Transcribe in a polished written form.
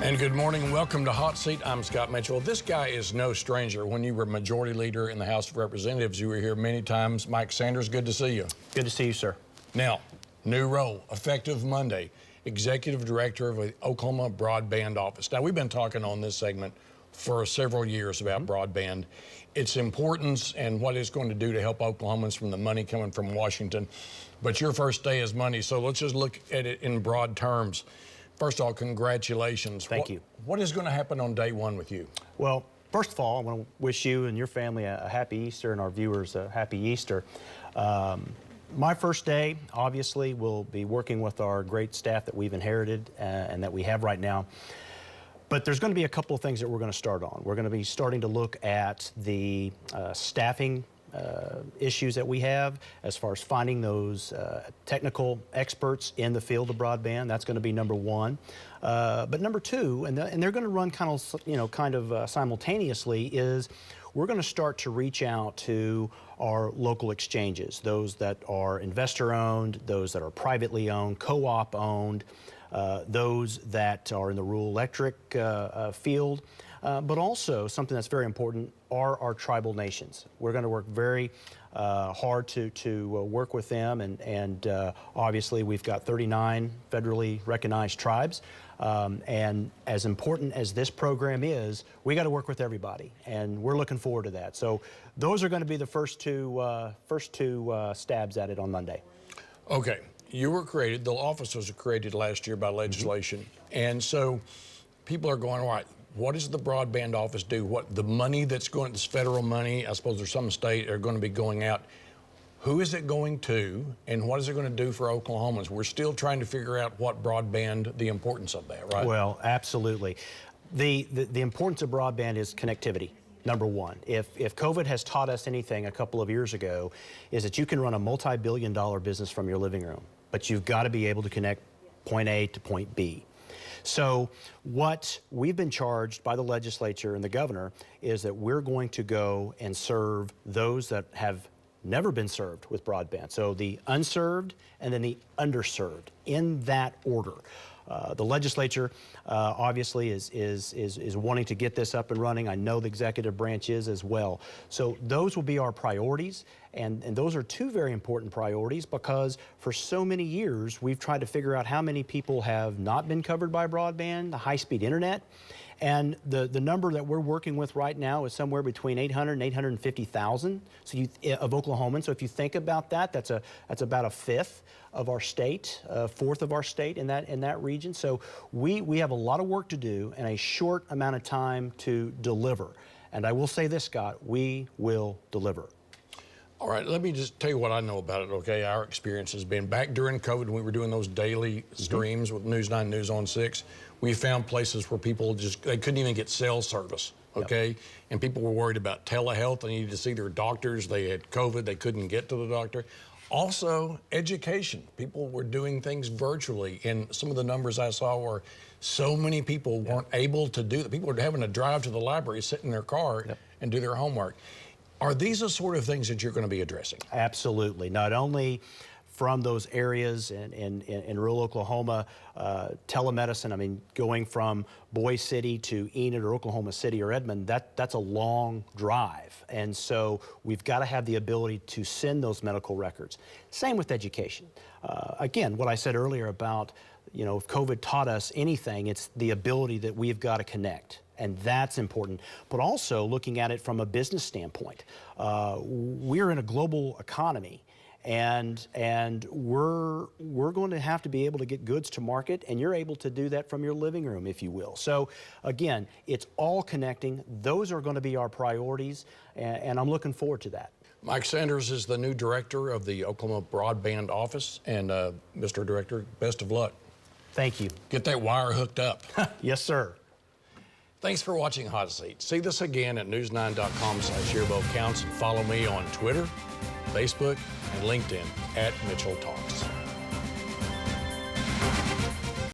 And good morning and welcome to Hot Seat. I'm Scott Mitchell. This guy is no stranger. When you were Majority Leader in the House of Representatives, you were here many times. Mike Sanders, good to see you. Good to see you, sir. Now, new role, effective Monday, Executive Director of the Oklahoma Broadband Office. Now, we've been talking on this segment for several years about broadband, its importance and what it's going to do to help Oklahomans from the money coming from Washington. But your first day is Monday, so let's just look at it in broad terms. First of all, congratulations. Thank you. What is going to happen on day one with you? Well, first of all, I want to wish you and your family a happy Easter and our viewers a happy Easter. My first day, obviously, will be working with our great staff that we've inherited and that we have right now. But there's going to be a couple of things that we're going to start on. We're going to be starting to look at the staffing issues that we have as far as finding those technical experts in the field of broadband. That's going to be number one. But number two, and they're going to run kind of simultaneously, is we're going to start to reach out to our local exchanges, those that are investor-owned, those that are privately owned, co-op owned, those that are in the rural electric field, but also something that's very important are our tribal nations. We're going to work very hard to work with them, and obviously we've got 39 federally recognized tribes, and as important as this program is, we got to work with everybody, and we're looking forward to that. So those are going to be the first two stabs at it on Monday. Okay. You were created, the office was created last year by legislation, and so people are going, all right, what does the broadband office do? What the money that's going, this federal money, I suppose there's some state are going to be going out. Who is it going to, and what is it going to do for Oklahomans? We're still trying to figure out what broadband, the importance of that, right? Well, absolutely. The importance of broadband is connectivity. Number one, if COVID has taught us anything a couple of years ago, is that you can run a multi-billion-dollar business from your living room, but you've got to be able to connect point A to point B. So what we've been charged by the legislature and the governor is that we're going to go and serve those that have never been served with broadband. So the unserved and then the underserved, in that order. The legislature obviously is wanting to get this up and running. I know the executive branch is as well. So those will be our priorities, and those are two very important priorities because for so many years we've tried to figure out how many people have not been covered by broadband, the high-speed internet, and the number that we're working with right now is somewhere between 800 and 850,000 of Oklahomans. So if you think about that, that's about a fifth of our state, a fourth of our state in that region. So we have a lot of work to do and a short amount of time to deliver. And I will say this, Scott, we will deliver. All right, let me just tell you what I know about it, okay? Our experience has been back during COVID when we were doing those daily streams with News 9, News on 6. We found places where people they couldn't even get cell service, okay? Yep. And people were worried about telehealth. They needed to see their doctors. They had COVID. They couldn't get to the doctor. Also, education. People were doing things virtually, and some of the numbers I saw were so many people weren't able to do that. People were having to drive to the library, sit in their car, and do their homework. Are these the sort of things that you're going to be addressing? Absolutely. Not only from those areas in rural Oklahoma, telemedicine, I mean, going from Boise City to Enid or Oklahoma City or Edmond, that's a long drive. And so we've got to have the ability to send those medical records. Same with education. Again, what I said earlier about, you know, if COVID taught us anything, it's the ability that we've got to connect. And that's important. But also looking at it from a business standpoint. We're in a global economy, and we're going to have to be able to get goods to market, and you're able to do that from your living room, if you will. So again, it's all connecting. Those are going to be our priorities, and I'm looking forward to that. Mike Sanders is the new director of the Oklahoma Broadband Office, and Mr. Director, best of luck. Thank you. Get that wire hooked up. Yes, sir. Thanks for watching Hot Seat. See this again at news9.com/yearboth counts. Follow me on Twitter, Facebook, and LinkedIn @Mitchell Talks.